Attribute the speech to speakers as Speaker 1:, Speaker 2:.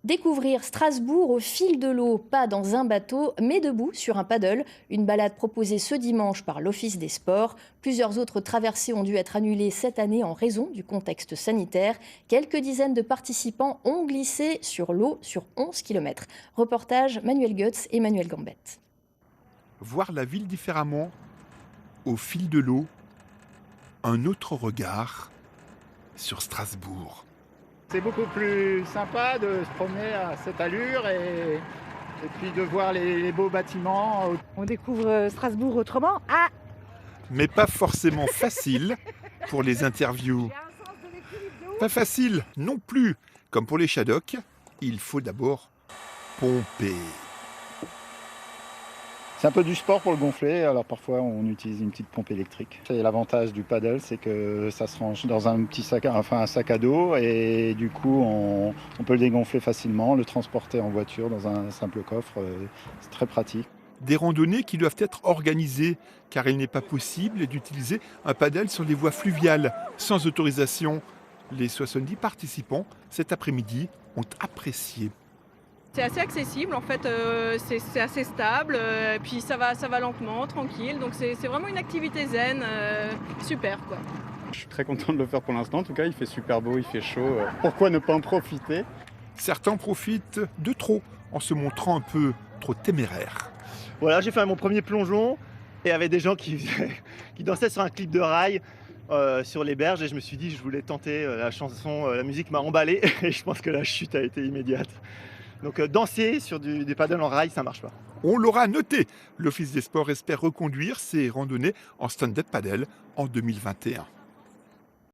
Speaker 1: Découvrir Strasbourg au fil de l'eau, pas dans un bateau, mais debout sur un paddle. Une balade proposée ce dimanche par l'Office des sports. Plusieurs autres traversées ont dû être annulées cette année en raison du contexte sanitaire. Quelques dizaines de participants ont glissé sur l'eau sur 11 km. Reportage Manuel Goetz et Manuel Gambette.
Speaker 2: Voir la ville différemment, au fil de l'eau, un autre regard sur Strasbourg.
Speaker 3: C'est beaucoup plus sympa de se promener à cette allure et puis de voir les beaux bâtiments.
Speaker 4: On découvre Strasbourg autrement. Ah,
Speaker 2: Mais pas forcément facile pour les interviews. Pas facile non plus. Comme pour les Shadocks, il faut d'abord pomper.
Speaker 3: C'est un peu du sport pour le gonfler, alors parfois on utilise une petite pompe électrique. Et l'avantage du paddle, c'est que ça se range dans un petit sac, un sac à dos, et du coup on peut le dégonfler facilement, le transporter en voiture dans un simple coffre, c'est très pratique.
Speaker 2: Des randonnées qui doivent être organisées, car il n'est pas possible d'utiliser un paddle sur les voies fluviales, sans autorisation. Les 70 participants, cet après-midi, ont apprécié.
Speaker 5: C'est assez accessible, en fait, c'est assez stable, puis ça va lentement, tranquille, donc c'est vraiment une activité zen, super quoi.
Speaker 6: Je suis très content de le faire pour l'instant, en tout cas il fait super beau, il fait chaud, pourquoi ne pas en profiter?
Speaker 2: Certains profitent de trop, en se montrant un peu trop téméraires.
Speaker 7: Voilà, j'ai fait mon premier plongeon et il y avait des gens qui dansaient sur un clip de rail sur les berges et je me suis dit je voulais tenter la chanson, la musique m'a emballé et je pense que la chute a été immédiate. Donc danser sur des paddles en rail, ça marche pas.
Speaker 2: On l'aura noté, l'Office des sports espère reconduire ces randonnées en stand-up paddle en 2021.